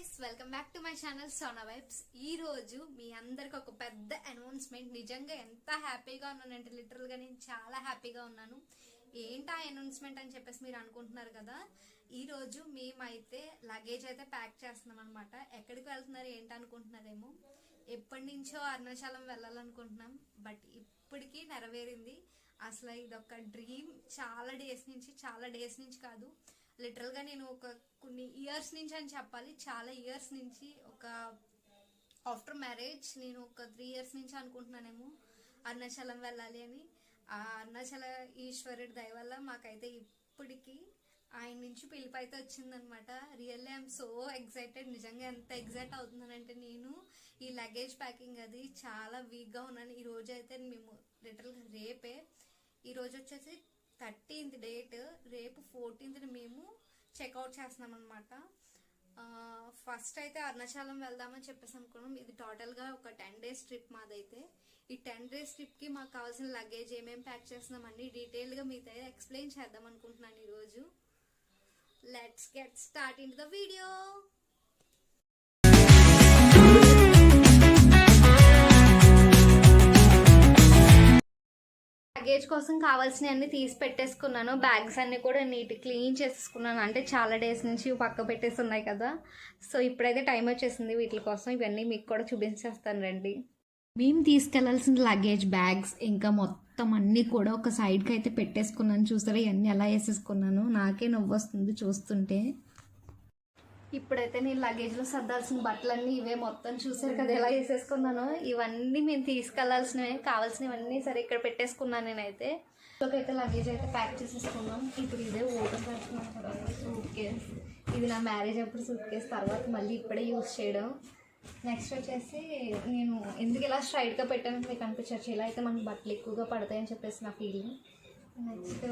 Guys, welcome back to my channel Sona vibes. ఈ రోజు మీ అందరికి ఒక పెద్ద అనౌన్స్మెంట్. నిజంగా ఎంత హ్యాపీగా ఉన్నానంటే లిటరల్ గా నేను చాలా హ్యాపీగా ఉన్నాను. ఏంటా అనౌన్స్మెంట్ అని చెప్పేసి మీరు అనుకుంటున్నారు కదా. ఈ రోజు మేమైతే లగేజ్ అయితే ప్యాక్ చేస్తున్నాం అనమాట. ఎక్కడికి వెళ్తున్నారు ఏంటి అనుకుంటున్నారేమో. ఎప్పటి నుంచో అరుణాచలం వెళ్ళాలనుకుంటున్నాం, బట్ ఇప్పటికీ నెరవేరింది. అసలు ఇదొక డ్రీమ్. చాలా డేస్ నుంచి కాదు, లిటరల్ గా నేను ఒక కొన్ని ఇయర్స్ నుంచి అని చెప్పాలి. చాలా ఇయర్స్ నుంచి, ఒక ఆఫ్టర్ మ్యారేజ్ నేను ఒక 3 years నుంచి అనుకుంటున్నానేమో అరుణాచలం వెళ్ళాలి అని. ఆ అరుణాచల ఈశ్వరుడి దయ వల్ల మాకైతే ఇప్పటికి ఆయన నుంచి పిలుపు అయితే వచ్చిందనమాట. Really I'm so excited. నిజంగా ఎంత ఎక్సైట్ అవుతున్నానంటే నేను ఈ లగేజ్ ప్యాకింగ్ అది చాలా వీక్గా ఉన్నాను. ఈ రోజు అయితే మేము లిటరల్గా రేపే, ఈ రోజు వచ్చేసి 13th డేట్, రేపు 14th మేము చెక్అవుట్ చేస్తున్నాం అనమాట. ఫస్ట్ అయితే అరుణాచలం వెళ్దామని చెప్పేసి అనుకున్నాం. ఇది టోటల్గా ఒక 10 days ట్రిప్ మాదైతే. ఈ 10 days ట్రిప్కి మాకు కావాల్సిన లగేజ్ ఏమేమి ప్యాక్ చేస్తున్నాం అన్ని డీటెయిల్గా మీతో ఎక్స్ప్లెయిన్ చేద్దాం అనుకుంటున్నాను ఈరోజు. Let's get start in the video. Luggage కోసం కావాల్సిన అన్ని తీసి పెట్టేసుకున్నాను. బ్యాగ్స్ అన్ని కూడా నీట్ క్లీన్ చేసేసుకున్నాను. అంటే చాలా డేస్ నుంచి పక్క పెట్టేసి ఉన్నాయి కదా. సో ఇప్పుడైతే టైం వచ్చేసింది వీటి కోసం. ఇవన్నీ మీకు కూడా చూపించేస్తాను రండి. మేము తీసుకెళ్లాల్సిన లగేజ్ బ్యాగ్స్ ఇంకా మొత్తం అన్నీ కూడా ఒక సైడ్కి అయితే పెట్టేసుకున్నాను. చూసారా ఇవన్నీ ఎలా వేసేసుకున్నాను. నాకే నవ్వు వస్తుంది చూస్తుంటే. ఇప్పుడైతే నేను లగేజ్లో సర్దాల్సిన బట్టలన్నీ ఇవే. మొత్తం చూసారు కదా ఎలా వేసేసుకున్నాను. ఇవన్నీ మేము తీసుకెళ్లాల్సినవి, కావాల్సినవన్నీ సరే ఇక్కడ పెట్టేసుకున్నాను నేనైతే. అయితే లగేజ్ అయితే ప్యాక్ చేసేసుకున్నాం. ఇప్పుడు ఇదే ఓపెన్ చేస్తున్నాను కదా సూట్ కేస్. ఇది నా మ్యారేజ్ అప్పుడు సూట్ కేస్, తర్వాత మళ్ళీ ఇప్పుడే యూజ్ చేయడం. నెక్స్ట్ వచ్చేసి నేను ఎందుకు ఇలా స్ట్రైట్గా పెట్టాను మీకు అనిపించవచ్చు. ఇలా అయితే మనకు బట్టలు ఎక్కువగా పడతాయని చెప్పేసి నా ఫీలింగ్. నెక్స్ట్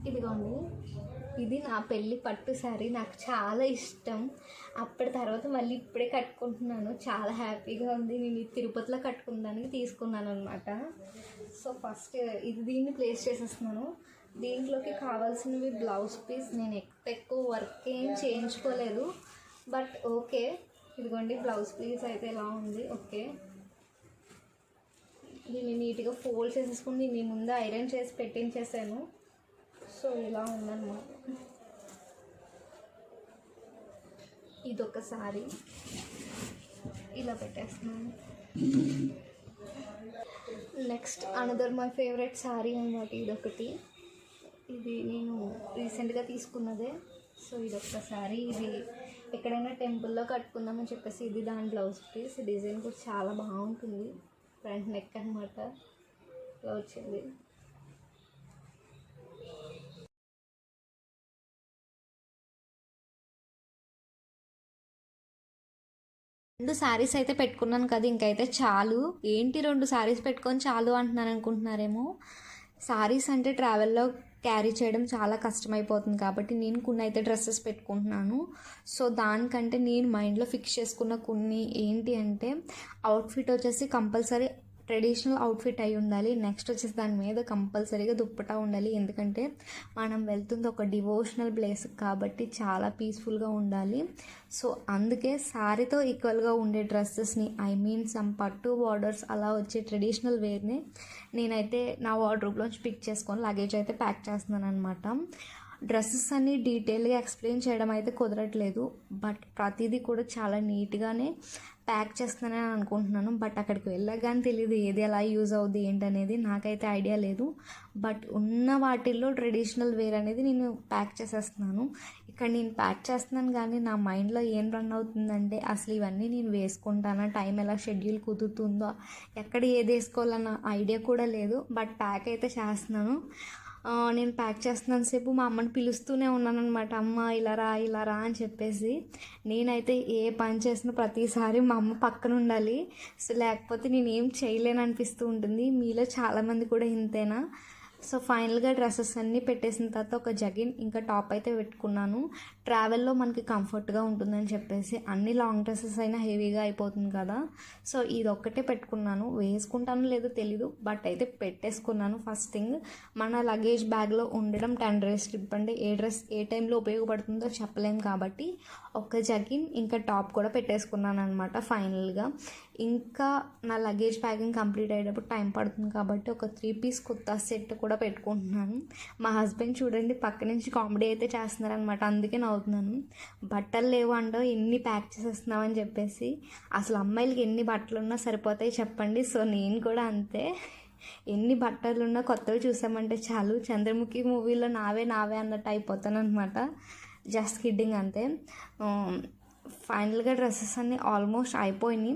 ఇదిగోండి, ఇది నా పెళ్ళి పట్టు శారీ. నాకు చాలా ఇష్టం. అప్పటి తర్వాత మళ్ళీ ఇప్పుడే కట్టుకుంటున్నాను. చాలా హ్యాపీగా ఉంది. నేను తిరుపతిలో కట్టుకున్నానికి తీసుకున్నాను అనమాట. సో ఫస్ట్ దీన్ని ప్లేస్ చేసేస్తున్నాను. దీంట్లోకి కావాల్సినవి బ్లౌజ్ పీస్. నేను ఎక్కువ వర్క్ ఏం చేయించుకోలేదు, బట్ ఓకే. ఇదిగోండి బ్లౌజ్ పీస్ అయితే ఎలా ఉంది. ఓకే, దీన్ని నీట్గా ఫోల్డ్ చేసేసుకుని దీన్ని ముందు ఐరన్ చేసి పెట్టించేసాను. సో ఇలా ఉందన్నమాట. ఇదొకసారి ఇలా పెట్టేస్తున్నాను. Next another my favourite sari అన్నమాట. ఇదొకటి, ఇది నేను రీసెంట్గా తీసుకున్నదే. సో ఇదొక శారీ. ఇది ఎక్కడైనా టెంపుల్లో కట్టుకుందామని చెప్పేసి ఇది దాని బ్లౌజ్ పీస్. డిజైన్ కూడా చాలా బాగుంటుంది. ఫ్రంట్ నెక్ అనమాట ఇలా వచ్చింది. రెండు శారీస్ అయితే పెట్టుకున్నాను కదా, ఇంకైతే చాలు. ఏంటి 2 శారీస్ పెట్టుకొని చాలు అంటున్నాను అనుకుంటున్నారేమో. శారీస్ అంటే ట్రావెల్లో క్యారీ చేయడం చాలా కష్టమైపోతుంది కాబట్టి నేను కొన్ని అయితే డ్రెస్సెస్ పెట్టుకుంటున్నాను. సో దానికంటే నేను మైండ్లో ఫిక్స్ చేసుకున్న కొన్ని ఏంటి అంటే, అవుట్ఫిట్ వచ్చేసి కంపల్సరీ ట్రెడిషనల్ అవుట్ఫిట్ అయి ఉండాలి. నెక్స్ట్ వచ్చేసి దాని మీద కంపల్సరీగా దుప్పటా ఉండాలి. ఎందుకంటే మనం వెళ్తుంది ఒక డివోషనల్ ప్లేస్ కాబట్టి చాలా పీస్ఫుల్గా ఉండాలి. సో అందుకే శారీతో ఈక్వల్గా ఉండే డ్రెస్సెస్ని, ఐ మీన్ సమ్ పట్టు బార్డర్స్ అలా వచ్చే ట్రెడిషనల్ వేర్ని నేనైతే నా వార్డ్రోబ్లోంచి పిక్ చేసుకొని లగేజ్ అయితే ప్యాక్ చేస్తున్నాను అనమాట. డ్రెస్సెస్ అన్ని డీటెయిల్గా ఎక్స్ప్లెయిన్ చేయడం అయితే కుదరట్లేదు, బట్ ప్రతిదీ కూడా చాలా నీట్గానే ప్యాక్ చేస్తున్నానని అనుకుంటున్నాను. బట్ అక్కడికి వెళ్ళగానే తెలియదు ఏది ఎలా యూజ్ అవుద్ది ఏంటనేది. నాకైతే ఐడియా లేదు, బట్ ఉన్న వాటిల్లో ట్రెడిషనల్ వేర్ అనేది నేను ప్యాక్ చేసేస్తున్నాను. ఇక్కడ నేను ప్యాక్ చేస్తున్నాను కానీ నా మైండ్లో ఏం రన్ అవుతుందంటే, అసలు ఇవన్నీ నేను వేసుకుంటానా, టైం ఎలా షెడ్యూల్ కుదురుతుందో, ఎక్కడ ఏది వేసుకోవాలన్న ఐడియా కూడా లేదు. బట్ ప్యాక్ అయితే చేస్తున్నాను. నేను ప్యాక్ చేస్తున్నాను సేపు మా అమ్మని పిలుస్తూనే ఉన్నాను అనమాట. అమ్మ ఇలా రా అని చెప్పేసి. నేనైతే ఏ పని చేసినా ప్రతిసారి మా అమ్మ పక్కన ఉండాలి. సో లేకపోతే నేను ఏం చేయలేను అనిపిస్తూ ఉంటుంది. మీలో చాలామంది కూడా ఇంతేనా? సో ఫైనల్గా డ్రెస్సెస్ అన్నీ పెట్టేసిన తర్వాత ఒక జగిన్ ఇంకా టాప్ అయితే పెట్టుకున్నాను. ట్రావెల్లో మనకి కంఫర్ట్గా ఉంటుందని చెప్పేసి, అన్ని లాంగ్ డ్రెస్సెస్ అయినా హెవీగా అయిపోతుంది కదా, సో ఇది ఒక్కటే పెట్టుకున్నాను. వేసుకుంటానో లేదో తెలీదు, బట్ అయితే పెట్టేసుకున్నాను. ఫస్ట్ థింగ్, మన లగేజ్ బ్యాగ్లో ఉండడం 10 డ్రెస్ ట్రిప్ అంటే ఏ డ్రెస్ ఏ టైంలో ఉపయోగపడుతుందో చెప్పలేం కాబట్టి ఒక జగిన్ ఇంకా టాప్ కూడా పెట్టేసుకున్నాను అనమాట ఫైనల్గా. ఇంకా నా లగేజ్ ప్యాకింగ్ కంప్లీట్ అయ్యేటప్పుడు టైం పడుతుంది కాబట్టి ఒక 3 పీస్ కుర్తా సెట్ కూడా పెట్టుకుంటున్నాను. మా హస్బెండ్ చూడండి పక్క నుంచి కామెడీ అయితే చేస్తున్నారనమాట, అందుకే నవ్వుతున్నాను. బట్టలు లేవు అంటావు, ఎన్ని ప్యాక్ చేసేస్తున్నావు అని చెప్పేసి. అసలు అమ్మాయిలకి ఎన్ని బట్టలు ఉన్నా సరిపోతాయి చెప్పండి. సో నేను కూడా అంతే, ఎన్ని బట్టలు ఉన్నా కొత్తవి చూసామంటే చాలు, చంద్రముఖి మూవీలో నావే నావే అన్నట్టు అయిపోతాను అనమాట. జస్ట్ కిడ్డింగ్ అంతే. ఫైనల్గా డ్రెస్సెస్ అన్నీ ఆల్మోస్ట్ అయిపోయినాయి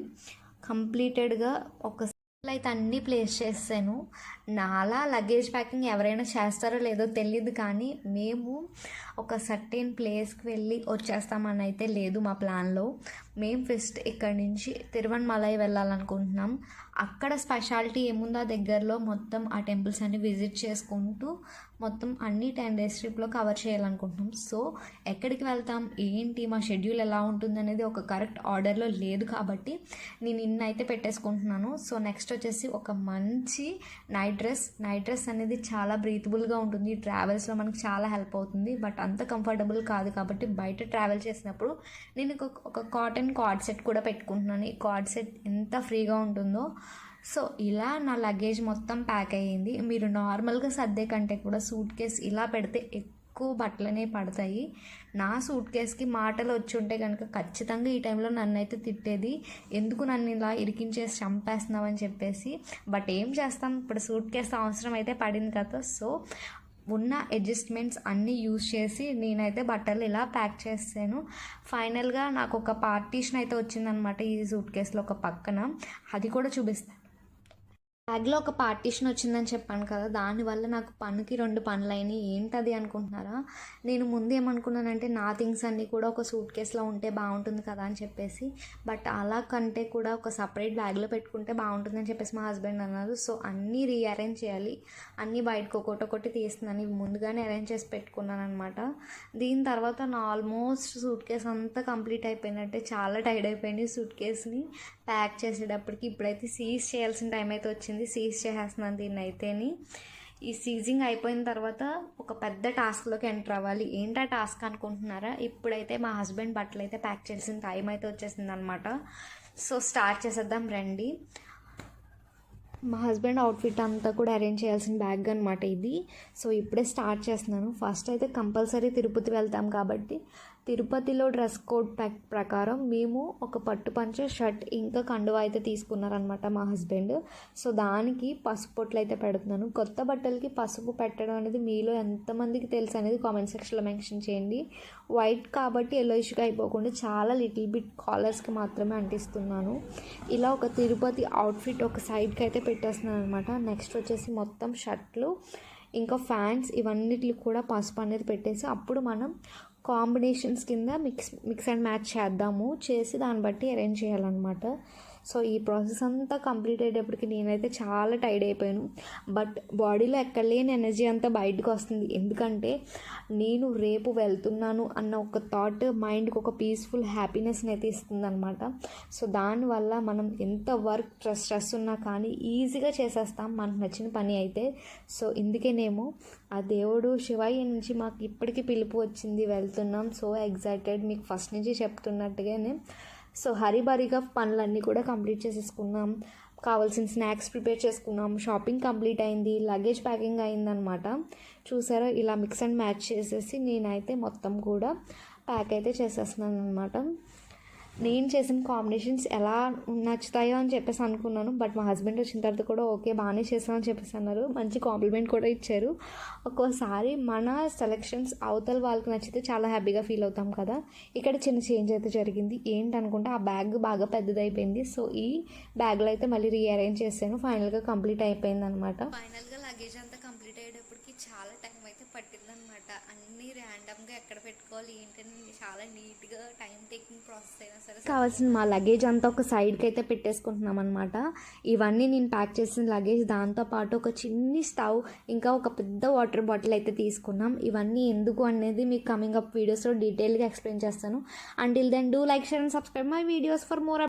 కంప్లీటెడ్గా. ఒక అయితే అన్నీ ప్లేస్ చేసాను. నాలా లగేజ్ ప్యాకింగ్ ఎవరైనా చేస్తారో లేదో తెలియదు, కానీ మేము ఒక సర్టెన్ ప్లేస్కి వెళ్ళి వచ్చేస్తామని అయితే లేదు మా ప్లాన్లో. మేము ఫస్ట్ ఇక్కడి నుంచి తిరువణమలై వెళ్ళాలనుకుంటున్నాం. అక్కడ స్పెషాలిటీ ఏముందో ఆ దగ్గరలో మొత్తం ఆ టెంపుల్స్ అన్ని విజిట్ చేసుకుంటూ మొత్తం అన్ని 10 డేస్ ట్రిప్లో కవర్ చేయాలనుకుంటున్నాం. సో ఎక్కడికి వెళ్తాం ఏంటి, మా షెడ్యూల్ ఎలా ఉంటుంది అనేది ఒక కరెక్ట్ ఆర్డర్లో లేదు కాబట్టి నేను ఇన్నైతే పెట్టేసుకుంటున్నాను. సో నెక్స్ట్ వచ్చేసి ఒక మంచి నైట్ డ్రెస్ అనేది చాలా బ్రీతబుల్గా ఉంటుంది. ట్రావెల్స్లో మనకు చాలా హెల్ప్ అవుతుంది, బట్ అంత కంఫర్టబుల్ కాదు కాబట్టి బయట ట్రావెల్ చేసినప్పుడు నేను ఒక కాటన్ కార్డ్ సెట్ కూడా పెట్టుకుంటున్నాను. ఈ కార్డ్ సెట్ ఎంత ఫ్రీగా ఉంటుందో. సో ఇలా నా లగేజ్ మొత్తం ప్యాక్ అయ్యింది. మీరు నార్మల్గా సర్దే కంటే కూడా సూట్ కేస్ ఇలా పెడితే ఎక్కువ బట్టలనే పడతాయి. నా సూట్ కేస్కి మాటలు వచ్చి ఉంటే కనుక ఖచ్చితంగా ఈ టైంలో నన్ను అయితే తిట్టేది, ఎందుకు నన్ను ఇలా ఇరికించేసి చంపేస్తున్నావు అని చెప్పేసి. బట్ ఏం చేస్తాం, ఇప్పుడు సూట్ కేస్ అవసరం అయితే పడింది కదా. సో ఉన్న అడ్జస్ట్మెంట్స్ అన్నీ యూజ్ చేసి నేనైతే బట్టలు ఇలా ప్యాక్ చేస్తాను. ఫైనల్గా నాకు ఒక పార్టీషన్ అయితే వచ్చిందనమాట ఈ సూట్ కేసులో ఒక పక్కన, అది కూడా చూపిస్తాను. బ్యాగ్లో ఒక పార్టీషన్ వచ్చిందని చెప్పాను కదా, దానివల్ల నాకు పనికి 2 పనులు అయినాయి. ఏంటది అనుకుంటున్నారా, నేను ముందు ఏమనుకున్నానంటే నా థింగ్స్ అన్నీ కూడా ఒక సూట్ కేసులో ఉంటే బాగుంటుంది కదా అని చెప్పేసి, బట్ అలా కంటే కూడా ఒక సపరేట్ బ్యాగ్లో పెట్టుకుంటే బాగుంటుందని చెప్పేసి మా హస్బెండ్ అన్నారు. సో అన్నీ రీఅరేంజ్ చేయాలి, అన్నీ బయటకు ఒకటి తీస్తున్నాను, ఇవి ముందుగానే అరేంజ్ చేసి పెట్టుకున్నాను అనమాట. దీని తర్వాత నా ఆల్మోస్ట్ సూట్ కేస్ అంతా కంప్లీట్ అయిపోయినట్టే, చాలా టైర్డ్ అయిపోయింది సూట్ కేస్ని ప్యాక్ చేసేటప్పటికి. ఇప్పుడైతే సీజ్ చేయాల్సిన టైం అయితే వచ్చింది, సీజ్ చేసేస్తున్నాను దీన్ని అయితేని. ఈ సీజింగ్ అయిపోయిన తర్వాత ఒక పెద్ద టాస్క్లోకి ఎంటర్ అవ్వాలి. ఏంటా టాస్క్ అనుకుంటున్నారా, ఇప్పుడైతే మా హస్బెండ్ బట్టలు అయితే ప్యాక్ చేయాల్సిన టైం అయితే వచ్చేసింది అనమాట. సో స్టార్ట్ చేసేద్దాం రండి. మా హస్బెండ్ అవుట్ఫిట్ అంతా కూడా అరేంజ్ చేయాల్సిన బ్యాగ్ అనమాట ఇది. సో ఇప్పుడే స్టార్ట్ చేస్తున్నాను. ఫస్ట్ అయితే కంపల్సరీ తిరుపతి వెళ్తాం కాబట్టి తిరుపతిలో డ్రెస్ కోడ్ ప్రకారం మేము ఒక పట్టు పంచ షర్ట్ ఇంకా కండువా అయితే తీసుకున్నారనమాట మా హస్బెండ్. సో దానికి పసుపు పొట్లు అయితే పెడుతున్నాను. కొత్త బట్టలకి పసుపు పెట్టడం అనేది మీలో ఎంతమందికి తెలుసు అనేది కామెంట్ సెక్షన్లో మెన్షన్ చేయండి. వైట్ కాబట్టి ఎల్లోయిష్గా అయిపోకుండా చాలా లిటిల్ బిట్ కాలర్స్కి మాత్రమే అంటిస్తున్నాను. ఇలా ఒక తిరుపతి అవుట్ఫిట్ ఒక సైడ్కి అయితే పెట్టేస్తున్నాను అనమాట. నెక్స్ట్ వచ్చేసి మొత్తం షర్ట్లు ఇంకా ఫ్యాంట్స్ ఇవన్నిటికి కూడా పసుపు అనేది పెట్టేసి అప్పుడు మనం కాంబినేషన్స్ కింద మిక్స్ అండ్ మ్యాచ్ చేసి దాన్ని బట్టి అరేంజ్ చేయాలన్నమాట. సో ఈ ప్రాసెస్ అంతా కంప్లీట్ అయ్యేటప్పటికి నేనైతే చాలా టైర్డ్ అయిపోయాను. బట్ బాడీలో ఎక్కడ లేని ఎనర్జీ అంతా బయటకు వస్తుంది, ఎందుకంటే నేను రేపు వెళ్తున్నాను అన్న ఒక థాట్ మైండ్కి ఒక పీస్ఫుల్ హ్యాపీనెస్ని అయితే ఇస్తుంది అనమాట. సో దానివల్ల మనం ఎంత వర్క్ స్ట్రెస్ ఉన్నా కానీ ఈజీగా చేసేస్తాం మనకు నచ్చిన పని అయితే. సో ఇందుకేనేమో ఆ దేవుడు శివయ్య నుంచి మాకు ఇప్పటికీ పిలుపు వచ్చింది, వెళ్తున్నాం. సో ఎగ్జైటెడ్, మీకు ఫస్ట్ నుంచి చెప్తున్నట్టుగానే. సో హరిబరిగా పనులన్నీ కూడా కంప్లీట్ చేసేసుకున్నాం, కావాల్సిన స్నాక్స్ ప్రిపేర్ చేసుకున్నాం, షాపింగ్ కంప్లీట్ అయింది, లగేజ్ ప్యాకింగ్ అయిందనమాట. చూసారా, ఇలా మిక్స్ అండ్ మ్యాచ్ చేసేసి నేనైతే మొత్తం కూడా ప్యాక్ అయితే చేసేస్తున్నాను అనమాట. నేను చేసిన కాంబినేషన్స్ ఎలా నచ్చుతాయో అని చెప్పేసి అనుకున్నాను, బట్ మా హస్బెండ్ వచ్చిన తర్వాత కూడా ఓకే బాగానే చేసామని చెప్పేసి అన్నారు, మంచి కాంప్లిమెంట్ కూడా ఇచ్చారు. ఒక్కోసారి మన సెలెక్షన్స్ అవతల వాళ్ళకి నచ్చితే చాలా హ్యాపీగా ఫీల్ అవుతాం కదా. ఇక్కడ చిన్న చేంజ్ అయితే జరిగింది. ఏంటనుకుంటే ఆ బ్యాగ్ బాగా పెద్దదైపోయింది. సో ఈ బ్యాగ్లో అయితే మళ్ళీ రీఅరేంజ్ చేశాను, ఫైనల్గా కంప్లీట్ అయిపోయింది అనమాట. ఫైనల్గా లగేజ్ అంతా కంప్లీట్ అయ్యేటప్పటికి చాలా టైం అయితే పట్టిందనమాట. అన్నీ ర్యాండమ్గా ఎక్కడ పెట్టుకోవాలి ఏంటని చాలా నీట్గా టైం టేకింగ్ ప్రాసెస్ అయినా సరే కావాల్సిన మా లగేజ్ అంతా ఒక సైడ్కి అయితే పెట్టేసుకుంటున్నాం అనమాట. ఇవన్నీ నేను ప్యాక్ చేసిన లగేజ్, దాంతోపాటు ఒక చిన్ని స్టవ్, ఇంకా ఒక పెద్ద వాటర్ బాటిల్ అయితే తీసుకున్నాం. ఇవన్నీ ఎందుకు అనేది మీకు కమింగ్ అప్ వీడియోస్లో డీటెయిల్గా ఎక్స్ప్లెయిన్ చేస్తాను. Until then do like, share and subscribe my videos for more